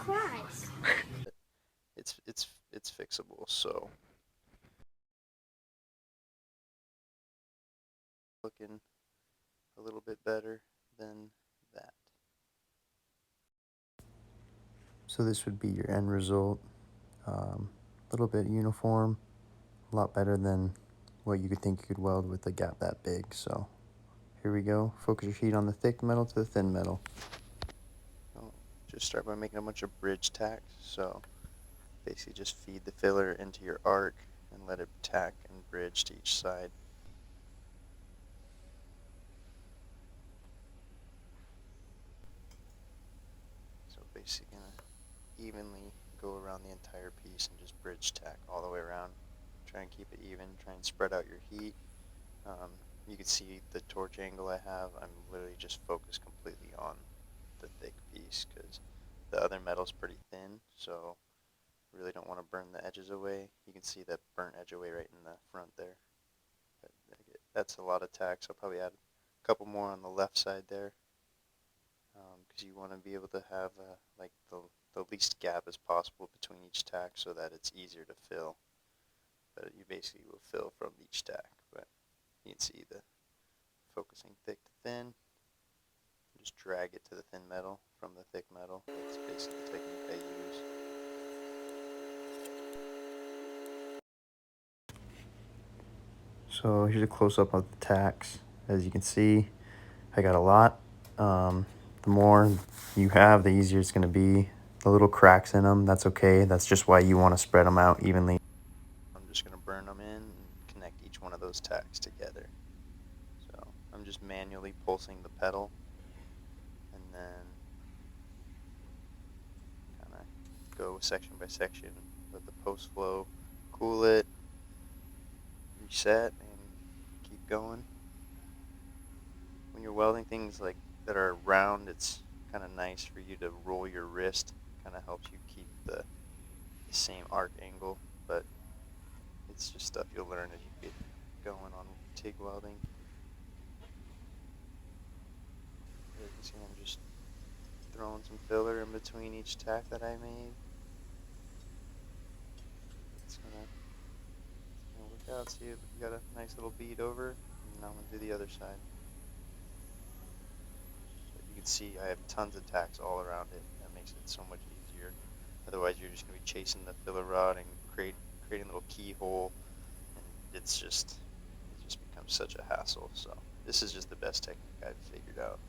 Christ. It's fixable, so looking a little bit better than that. So this would be your end result. A little bit uniform, a lot better than what you could think you could weld with a gap that big. So here we go. Focus your heat on the thick metal to the thin metal. Just start by making a bunch of bridge tacks. So basically just feed the filler into your arc and let it tack and bridge to each side. So basically gonna evenly go around the entire piece and just bridge tack all the way around. Try and keep it even, try and spread out your heat. You can see the torch angle I have. I'm literally just focused completely on the thick piece because the other metal's pretty thin, so really don't want to burn the edges away. You can see that burnt edge away right in the front there. But that's a lot of tacks. I'll probably add a couple more on the left side there because you want to be able to have like the least gap as possible between each tack so that it's easier to fill. But you basically will fill from each tack. But you can see the focusing thick to thin. Just drag it to the thin metal from the thick metal. That's basically the technique I use. So here's a close-up of the tacks. As you can see, I got a lot. The more you have, the easier it's going to be. The little cracks in them, that's okay. That's just why you want to spread them out evenly. I'm just going to burn them in and connect each one of those tacks together. So I'm just manually pulsing the pedal and then kind of go section by section, let the post flow cool it, reset, and keep going. When you're welding things like that are round, it's kind of nice for you to roll your wrist. Kind of helps you keep the same arc angle, but it's just stuff you'll learn as you get going on TIG welding. You can see I'm just throwing some filler in between each tack that I made. It's gonna work out. See, you got a nice little bead over, and now I'm gonna do the other side. You can see I have tons of tacks all around it. That makes it so much easier. Otherwise, you're just going to be chasing the filler rod and creating a little keyhole, and it just becomes such a hassle. So this is just the best technique I've figured out.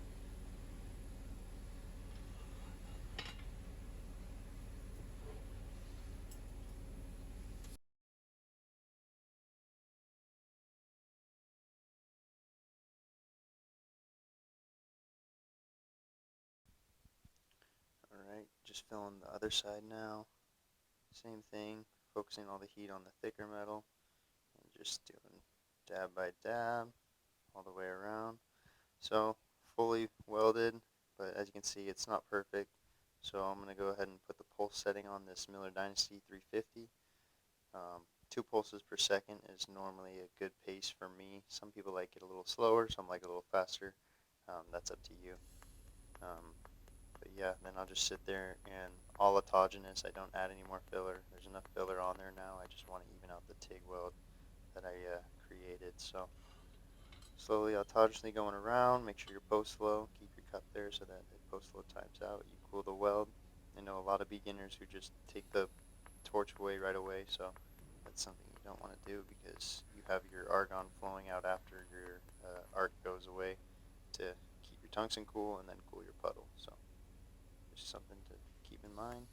Alright, just filling the other side now. Same thing, focusing all the heat on the thicker metal, and just doing dab by dab all the way around. So fully welded, but as you can see it's not perfect. So I'm going to go ahead and put the pulse setting on this Miller Dynasty 350. 2 pulses per second is normally a good pace for me. Some people like it a little slower, some like it a little faster. That's up to you. But yeah, then I'll just sit there and all autogenous. I don't add any more filler. There's enough filler on there now. I just want to even out the TIG weld that I created. So slowly autogenously going around. Make sure your post flow, keep your cut there so that the post flow times out. You cool the weld. I know a lot of beginners who just take the torch away right away, so that's something you don't want to do because you have your argon flowing out after your arc goes away to keep your tungsten cool and then cool your puddle. So just something to keep in mind.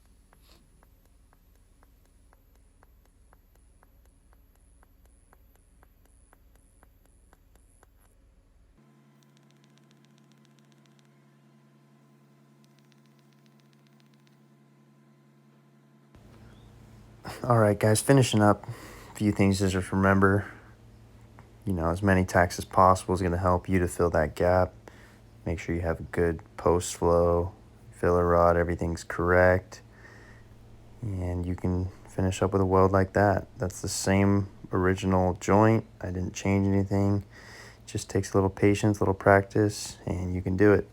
Alright guys, finishing up. A few things to just remember. As many tacks as possible is going to help you to fill that gap. Make sure you have a good post flow, filler rod, everything's correct. And you can finish up with a weld like that. That's the same original joint. I didn't change anything. It just takes a little patience, a little practice, and you can do it.